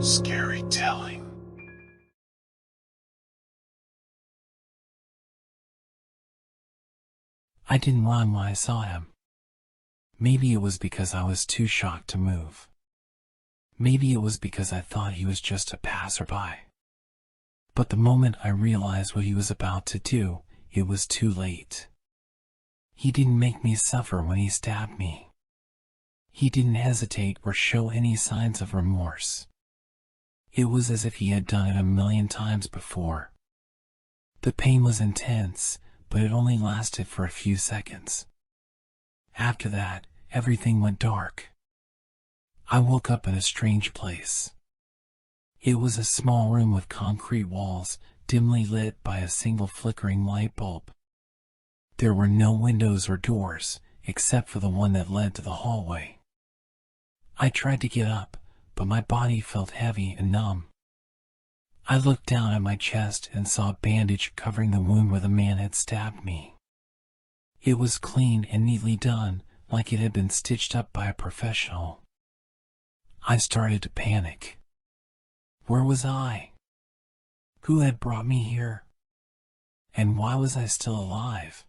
Scary telling. I didn't run when I saw him. Maybe it was because I was too shocked to move. Maybe it was because I thought he was just a passerby. But the moment I realized what he was about to do, it was too late. He didn't make me suffer when he stabbed me. He didn't hesitate or show any signs of remorse. It was as if he had done it a million times before. The pain was intense, but it only lasted for a few seconds. After that, everything went dark. I woke up in a strange place. It was a small room with concrete walls, dimly lit by a single flickering light bulb. There were no windows or doors, except for the one that led to the hallway. I tried to get up, but my body felt heavy and numb. I looked down at my chest and saw a bandage covering the wound where the man had stabbed me. It was clean and neatly done, like it had been stitched up by a professional. I started to panic. Where was I? Who had brought me here? And why was I still alive?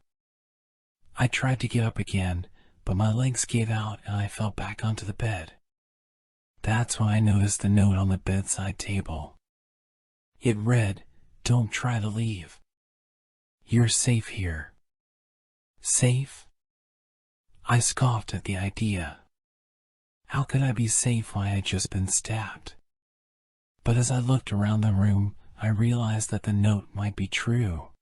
I tried to get up again, but my legs gave out and I fell back onto the bed. That's when I noticed the note on the bedside table. It read, "Don't try to leave. You're safe here." Safe? I scoffed at the idea. How could I be safe when I had just been stabbed? But as I looked around the room, I realized that the note might be true.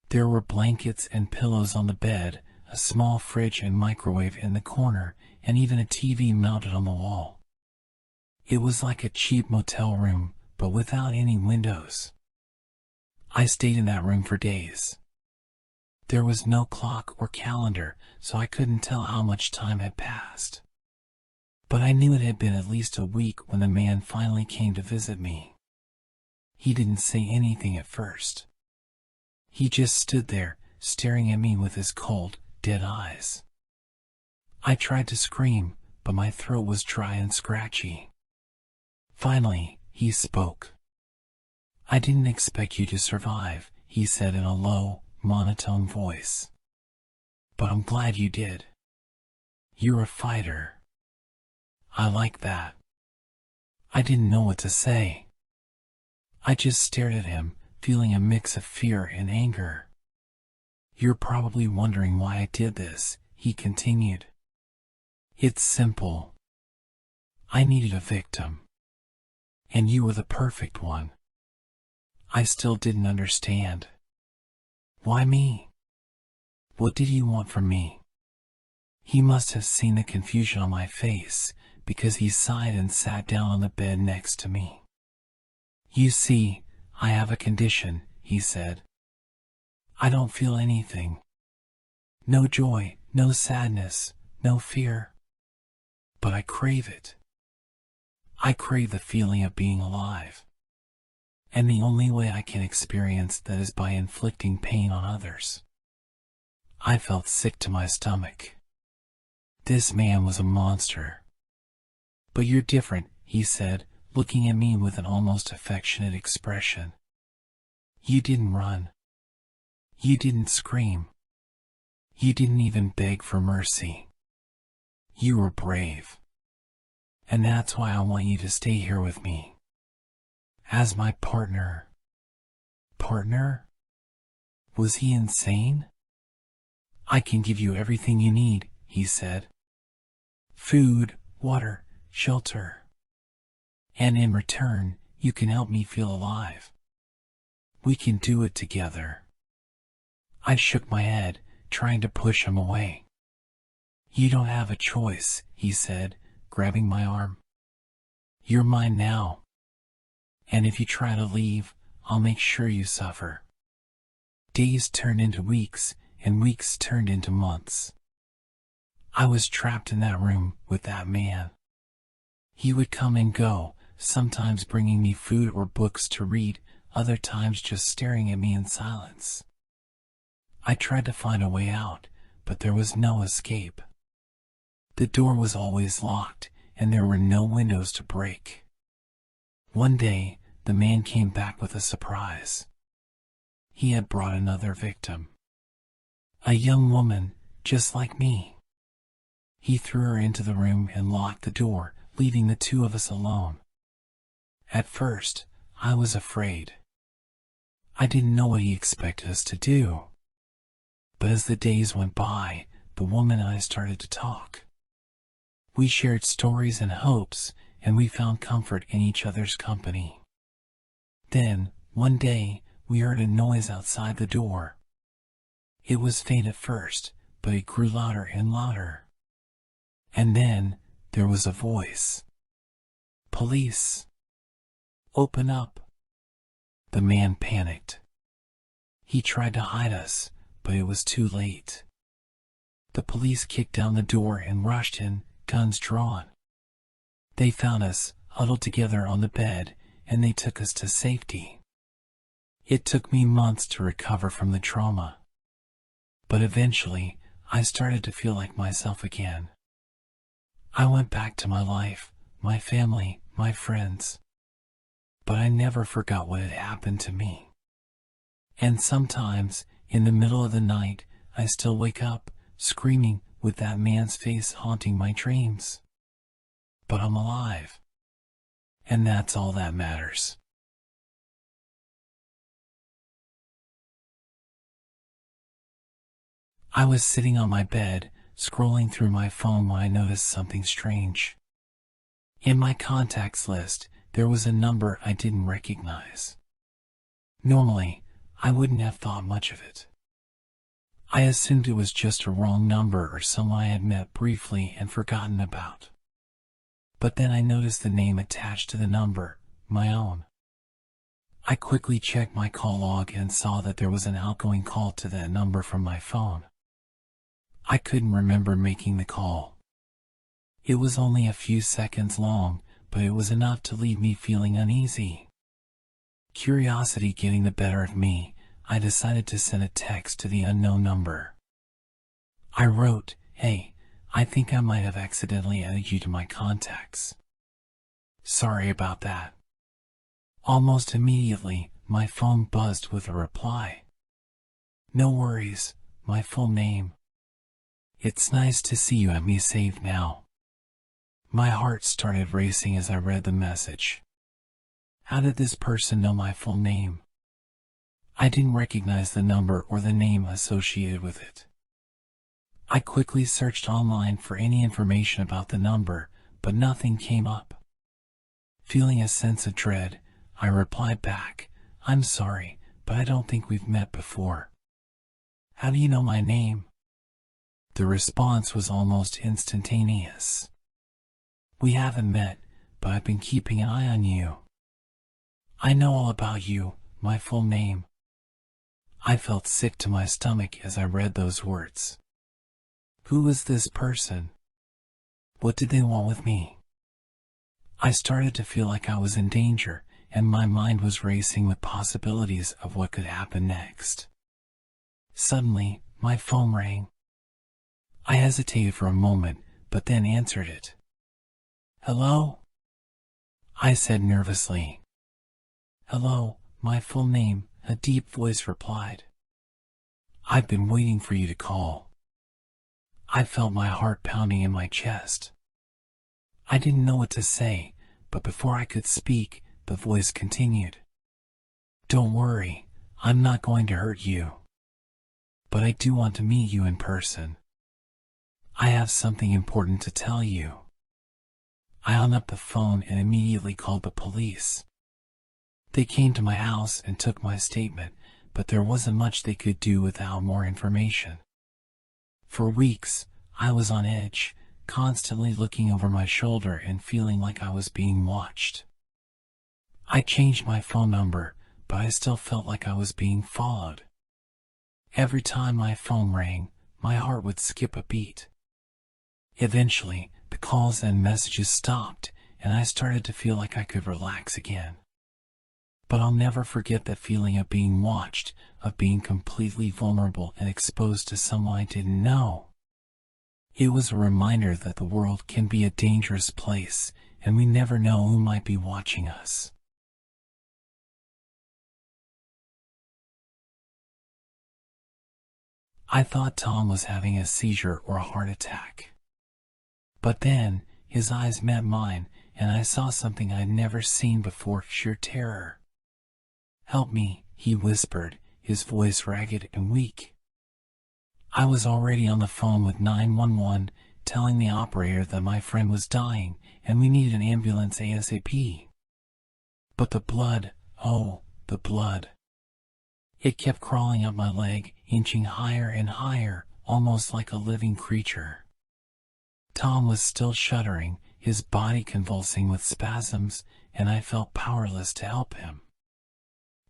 There were blankets and pillows on the bed, a small fridge and microwave in the corner, and even a TV mounted on the wall. It was like a cheap motel room, but without any windows. I stayed in that room for days. There was no clock or calendar, so I couldn't tell how much time had passed. But I knew it had been at least a week when the man finally came to visit me. He didn't say anything at first. He just stood there, staring at me with his cold, dead eyes. I tried to scream, but my throat was dry and scratchy. Finally, he spoke. "I didn't expect you to survive," he said in a low, monotone voice. "But I'm glad you did. You're a fighter. I like that." I didn't know what to say. I just stared at him, feeling a mix of fear and anger. "You're probably wondering why I did this," he continued. "It's simple. I needed a victim. And you were the perfect one." I still didn't understand. Why me? What did he want from me? He must have seen the confusion on my face, because he sighed and sat down on the bed next to me. "You see, I have a condition," he said. "I don't feel anything. No joy, no sadness, no fear. But I crave it. I crave the feeling of being alive. And the only way I can experience that is by inflicting pain on others." I felt sick to my stomach. This man was a monster. "But you're different," he said, looking at me with an almost affectionate expression. "You didn't run. You didn't scream. You didn't even beg for mercy. You were brave. And that's why I want you to stay here with me. As my partner." Partner? Was he insane? "I can give you everything you need," he said. "Food, water, shelter. And in return, you can help me feel alive. We can do it together." I shook my head, trying to push him away. "You don't have a choice," he said, grabbing my arm. "You're mine now. And if you try to leave, I'll make sure you suffer." Days turned into weeks, and weeks turned into months. I was trapped in that room with that man. He would come and go, sometimes bringing me food or books to read, other times just staring at me in silence. I tried to find a way out, but there was no escape. The door was always locked, and there were no windows to break. One day, the man came back with a surprise. He had brought another victim. A young woman, just like me. He threw her into the room and locked the door, leaving the two of us alone. At first, I was afraid. I didn't know what he expected us to do. But as the days went by, the woman and I started to talk. We shared stories and hopes, and we found comfort in each other's company. Then, one day, we heard a noise outside the door. It was faint at first, but it grew louder and louder. And then, there was a voice. "Police! Open up!" The man panicked. He tried to hide us, but it was too late. The police kicked down the door and rushed in, guns drawn. They found us, huddled together on the bed, and they took us to safety. It took me months to recover from the trauma. But eventually, I started to feel like myself again. I went back to my life, my family, my friends. But I never forgot what had happened to me. And sometimes, in the middle of the night, I still wake up, screaming, with that man's face haunting my dreams. But I'm alive. And that's all that matters. I was sitting on my bed, scrolling through my phone when I noticed something strange. In my contacts list, there was a number I didn't recognize. Normally, I wouldn't have thought much of it. I assumed it was just a wrong number or someone I had met briefly and forgotten about. But then I noticed the name attached to the number, my own. I quickly checked my call log and saw that there was an outgoing call to that number from my phone. I couldn't remember making the call. It was only a few seconds long, but it was enough to leave me feeling uneasy. Curiosity getting the better of me, I decided to send a text to the unknown number. I wrote, "Hey, I think I might have accidentally added you to my contacts. Sorry about that." Almost immediately, my phone buzzed with a reply. "No worries, my full name. It's nice to see you have me saved now." My heart started racing as I read the message. How did this person know my full name? I didn't recognize the number or the name associated with it. I quickly searched online for any information about the number, but nothing came up. Feeling a sense of dread, I replied back, "I'm sorry, but I don't think we've met before." "How do you know my name?" The response was almost instantaneous. "We haven't met, but I've been keeping an eye on you. I know all about you, my full name." I felt sick to my stomach as I read those words. Who was this person? What did they want with me? I started to feel like I was in danger, and my mind was racing with possibilities of what could happen next. Suddenly, my phone rang. I hesitated for a moment, but then answered it. "Hello?" I said nervously. "Hello, my full name," a deep voice replied. "I've been waiting for you to call." I felt my heart pounding in my chest. I didn't know what to say, but before I could speak, the voice continued. "Don't worry, I'm not going to hurt you. But I do want to meet you in person. I have something important to tell you." I hung up the phone and immediately called the police. They came to my house and took my statement, but there wasn't much they could do without more information. For weeks, I was on edge, constantly looking over my shoulder and feeling like I was being watched. I changed my phone number, but I still felt like I was being followed. Every time my phone rang, my heart would skip a beat. Eventually, the calls and messages stopped, and I started to feel like I could relax again. But I'll never forget that feeling of being watched, of being completely vulnerable and exposed to someone I didn't know. It was a reminder that the world can be a dangerous place, and we never know who might be watching us. I thought Tom was having a seizure or a heart attack. But then, his eyes met mine, and I saw something I'd never seen before, sheer terror. "Help me," he whispered, his voice ragged and weak. I was already on the phone with 911, telling the operator that my friend was dying, and we needed an ambulance ASAP. But the blood, oh, the blood. It kept crawling up my leg, inching higher and higher, almost like a living creature. Tom was still shuddering, his body convulsing with spasms, and I felt powerless to help him.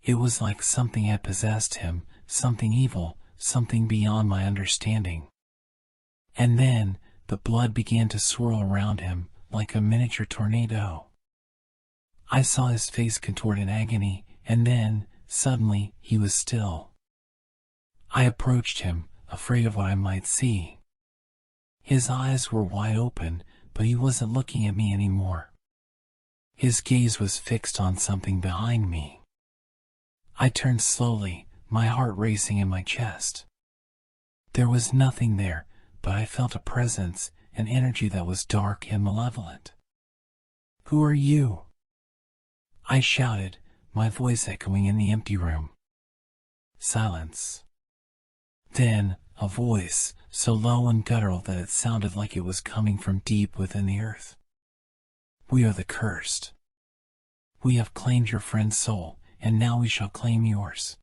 It was like something had possessed him, something evil, something beyond my understanding. And then, the blood began to swirl around him, like a miniature tornado. I saw his face contort in agony, and then, suddenly, he was still. I approached him, afraid of what I might see. His eyes were wide open, but he wasn't looking at me anymore. His gaze was fixed on something behind me. I turned slowly, my heart racing in my chest. There was nothing there, but I felt a presence, an energy that was dark and malevolent. "Who are you?" I shouted, my voice echoing in the empty room. Silence. Then, a voice, so low and guttural that it sounded like it was coming from deep within the earth. "We are the cursed. We have claimed your friend's soul, and now we shall claim yours."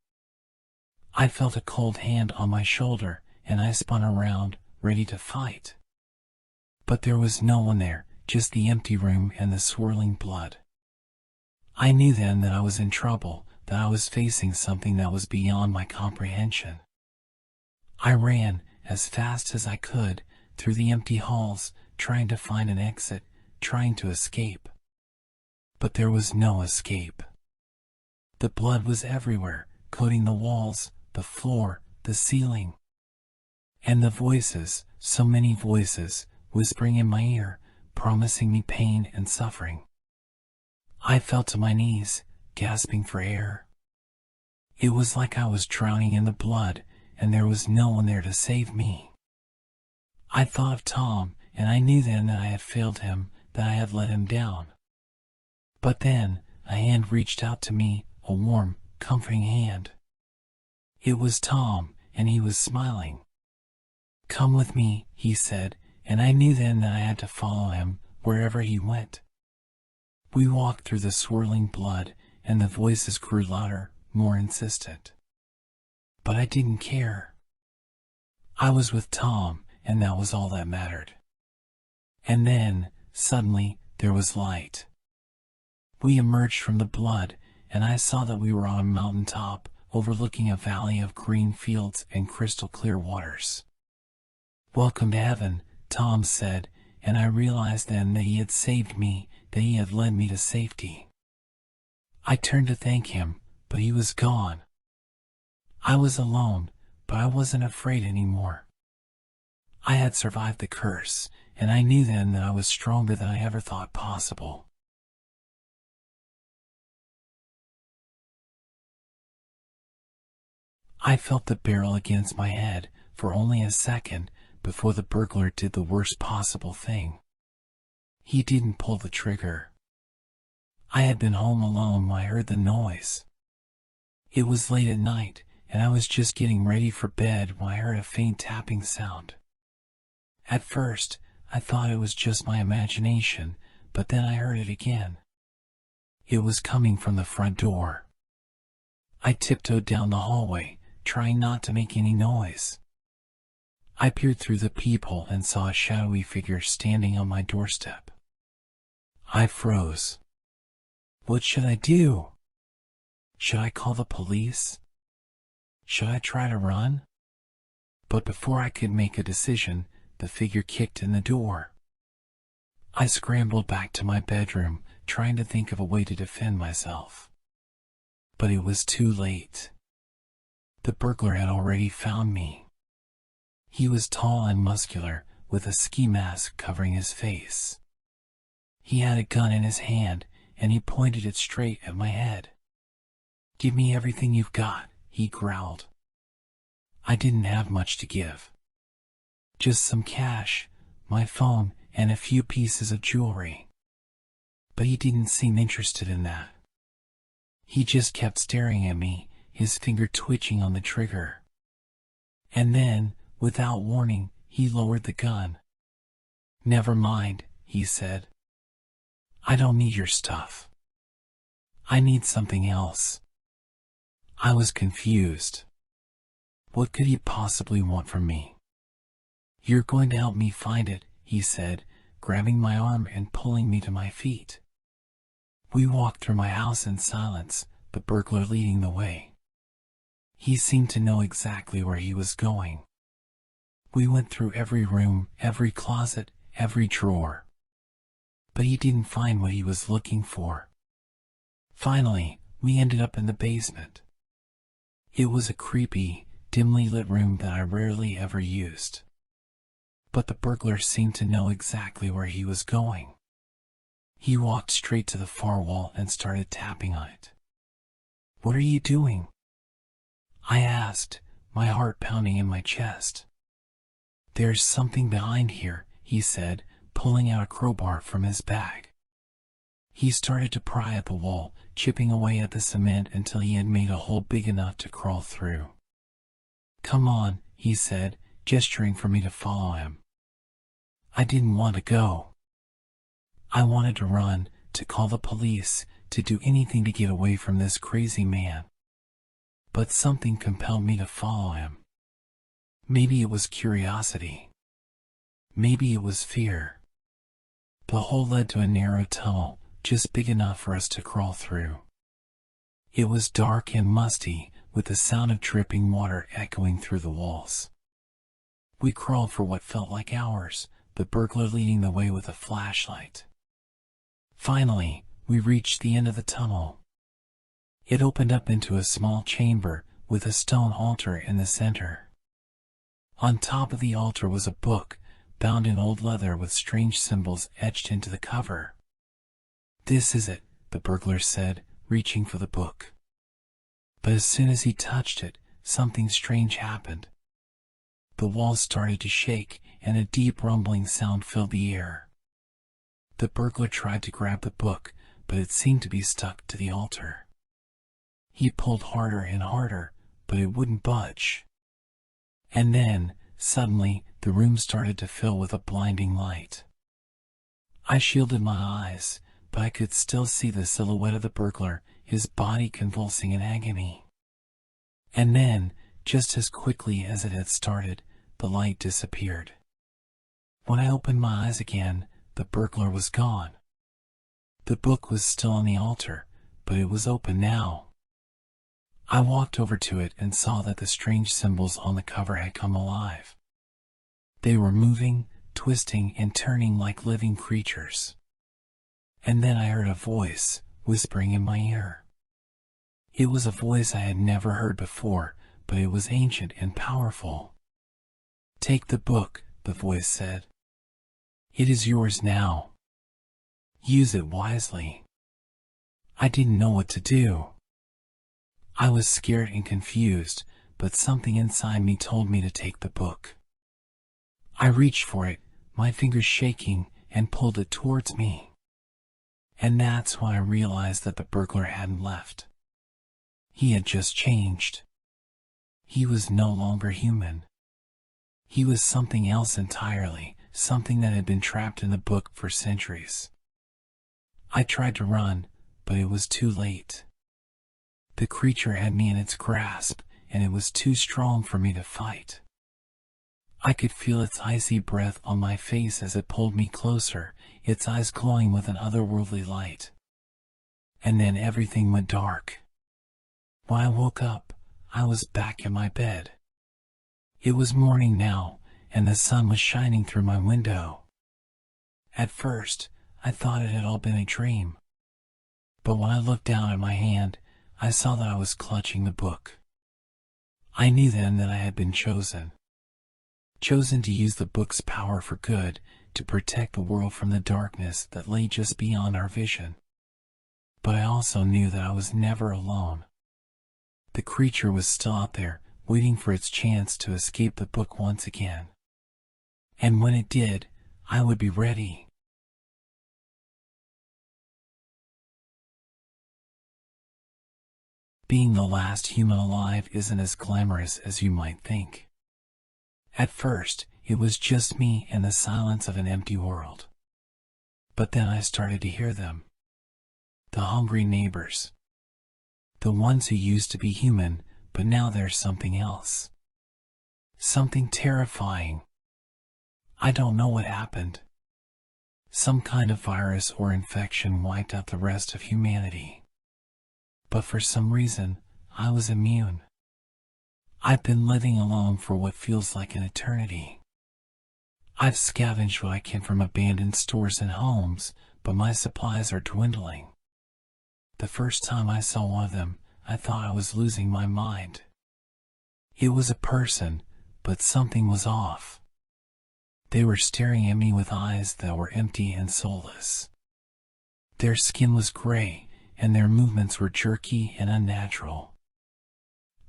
I felt a cold hand on my shoulder, and I spun around, ready to fight. But there was no one there, just the empty room and the swirling blood. I knew then that I was in trouble, that I was facing something that was beyond my comprehension. I ran, as fast as I could, through the empty halls, trying to find an exit, trying to escape. But there was no escape. The blood was everywhere, coating the walls, the floor, the ceiling. And the voices, so many voices, whispering in my ear, promising me pain and suffering. I fell to my knees, gasping for air. It was like I was drowning in the blood, and there was no one there to save me. I thought of Tom, and I knew then that I had failed him, that I had let him down. But then, a hand reached out to me, a warm, comforting hand. It was Tom, and he was smiling. "Come with me," he said, and I knew then that I had to follow him, wherever he went. We walked through the swirling blood, and the voices grew louder, more insistent. But I didn't care. I was with Tom, and that was all that mattered. And then, suddenly, there was light. We emerged from the blood, and I saw that we were on a mountaintop, overlooking a valley of green fields and crystal clear waters. "Welcome to heaven," Tom said, and I realized then that he had saved me, that he had led me to safety. I turned to thank him, but he was gone. I was alone, but I wasn't afraid anymore. I had survived the curse, and I knew then that I was stronger than I ever thought possible. I felt the barrel against my head for only a second before the burglar did the worst possible thing. He didn't pull the trigger. I had been home alone when I heard the noise. It was late at night, and I was just getting ready for bed when I heard a faint tapping sound. At first, I thought it was just my imagination, but then I heard it again. It was coming from the front door. I tiptoed down the hallway, trying not to make any noise. I peered through the peephole and saw a shadowy figure standing on my doorstep. I froze. What should I do? Should I call the police? Should I try to run? But before I could make a decision, the figure kicked in the door. I scrambled back to my bedroom, trying to think of a way to defend myself. But it was too late. The burglar had already found me. He was tall and muscular, with a ski mask covering his face. He had a gun in his hand, and he pointed it straight at my head. "Give me everything you've got," he growled. I didn't have much to give. Just some cash, my phone, and a few pieces of jewelry. But he didn't seem interested in that. He just kept staring at me, his finger twitching on the trigger. And then, without warning, he lowered the gun. "Never mind," he said. "I don't need your stuff. I need something else." I was confused. What could he possibly want from me? "You're going to help me find it," he said, grabbing my arm and pulling me to my feet. We walked through my house in silence, the burglar leading the way. He seemed to know exactly where he was going. We went through every room, every closet, every drawer. But he didn't find what he was looking for. Finally, we ended up in the basement. It was a creepy, dimly lit room that I rarely ever used. But the burglar seemed to know exactly where he was going. He walked straight to the far wall and started tapping on it. "What are you doing?" I asked, my heart pounding in my chest. "There's something behind here," he said, pulling out a crowbar from his bag. He started to pry at the wall, chipping away at the cement until he had made a hole big enough to crawl through. "Come on," he said, gesturing for me to follow him. I didn't want to go. I wanted to run, to call the police, to do anything to get away from this crazy man. But something compelled me to follow him. Maybe it was curiosity. Maybe it was fear. The hole led to a narrow tunnel, just big enough for us to crawl through. It was dark and musty, with the sound of dripping water echoing through the walls. We crawled for what felt like hours, the burglar leading the way with a flashlight. Finally, we reached the end of the tunnel. It opened up into a small chamber, with a stone altar in the center. On top of the altar was a book, bound in old leather with strange symbols etched into the cover. "This is it," the burglar said, reaching for the book. But as soon as he touched it, something strange happened. The walls started to shake, and a deep rumbling sound filled the air. The burglar tried to grab the book, but it seemed to be stuck to the altar. He pulled harder and harder, but it wouldn't budge. And then, suddenly, the room started to fill with a blinding light. I shielded my eyes, but I could still see the silhouette of the burglar, his body convulsing in agony. And then, just as quickly as it had started, the light disappeared. When I opened my eyes again, the burglar was gone. The book was still on the altar, but it was open now. I walked over to it and saw that the strange symbols on the cover had come alive. They were moving, twisting, and turning like living creatures. And then I heard a voice, whispering in my ear. It was a voice I had never heard before, but it was ancient and powerful. "Take the book," the voice said. "It is yours now. Use it wisely." I didn't know what to do. I was scared and confused, but something inside me told me to take the book. I reached for it, my fingers shaking, and pulled it towards me. And that's when I realized that the burglar hadn't left. He had just changed. He was no longer human. He was something else entirely, something that had been trapped in the book for centuries. I tried to run, but it was too late. The creature had me in its grasp, and it was too strong for me to fight. I could feel its icy breath on my face as it pulled me closer, its eyes glowing with an otherworldly light. And then everything went dark. When I woke up, I was back in my bed. It was morning now, and the sun was shining through my window. At first, I thought it had all been a dream. But when I looked down at my hand, I saw that I was clutching the book. I knew then that I had been chosen. Chosen to use the book's power for good, to protect the world from the darkness that lay just beyond our vision. But I also knew that I was never alone. The creature was still out there, waiting for its chance to escape the book once again. And when it did, I would be ready. Being the last human alive isn't as glamorous as you might think. At first, it was just me and the silence of an empty world. But then I started to hear them. The hungry neighbors. The ones who used to be human, but now they're something else. Something terrifying. I don't know what happened. Some kind of virus or infection wiped out the rest of humanity. But for some reason, I was immune. I've been living alone for what feels like an eternity. I've scavenged what I can from abandoned stores and homes, but my supplies are dwindling. The first time I saw one of them, I thought I was losing my mind. It was a person, but something was off. They were staring at me with eyes that were empty and soulless. Their skin was gray, and their movements were jerky and unnatural.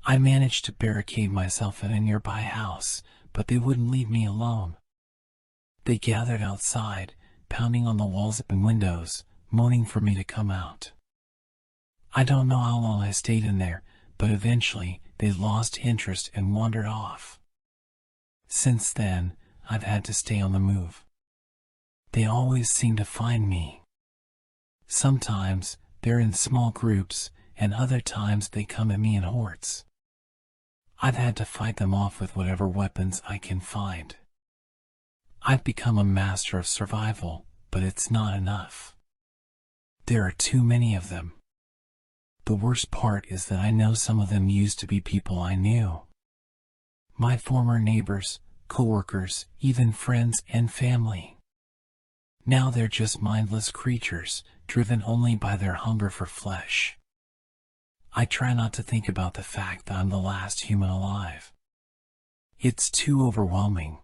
I managed to barricade myself in a nearby house, but they wouldn't leave me alone. They gathered outside, pounding on the walls and windows, moaning for me to come out. I don't know how long I stayed in there, but eventually they lost interest and wandered off. Since then, I've had to stay on the move. They always seem to find me. Sometimes they're in small groups, and other times they come at me in hordes. I've had to fight them off with whatever weapons I can find. I've become a master of survival, but it's not enough. There are too many of them. The worst part is that I know some of them used to be people I knew. My former neighbors, coworkers, even friends and family. Now they're just mindless creatures, driven only by their hunger for flesh. I try not to think about the fact that I'm the last human alive. It's too overwhelming.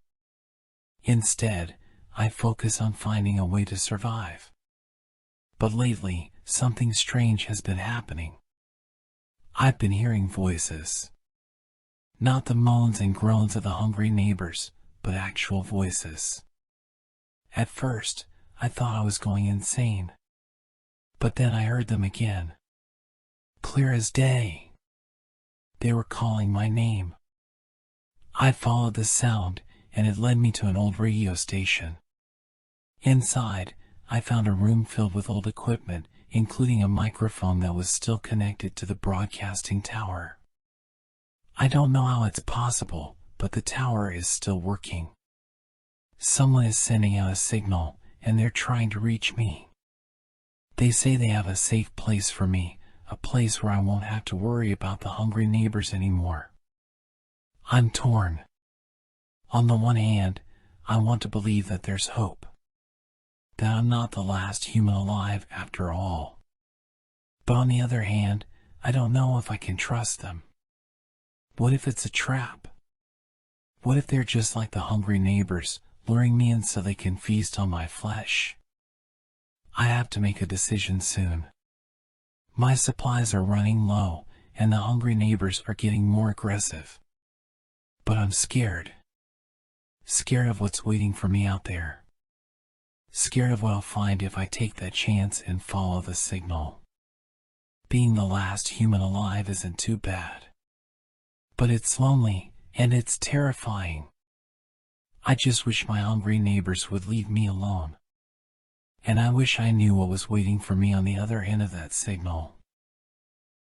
Instead, I focus on finding a way to survive. But lately, something strange has been happening. I've been hearing voices. Not the moans and groans of the hungry neighbors, but actual voices. At first, I thought I was going insane. But then I heard them again. Clear as day. They were calling my name. I followed the sound, and it led me to an old radio station. Inside, I found a room filled with old equipment, including a microphone that was still connected to the broadcasting tower. I don't know how it's possible, but the tower is still working. Someone is sending out a signal, and they're trying to reach me. They say they have a safe place for me, a place where I won't have to worry about the hungry neighbors anymore. I'm torn. On the one hand, I want to believe that there's hope. That I'm not the last human alive after all. But on the other hand, I don't know if I can trust them. What if it's a trap? What if they're just like the hungry neighbors, luring me in so they can feast on my flesh? I have to make a decision soon. My supplies are running low, and the hungry neighbors are getting more aggressive. But I'm scared. Scared of what's waiting for me out there. Scared of what I'll find if I take that chance and follow the signal. Being the last human alive isn't too bad. But it's lonely, and it's terrifying. I just wish my hungry neighbors would leave me alone. And I wish I knew what was waiting for me on the other end of that signal.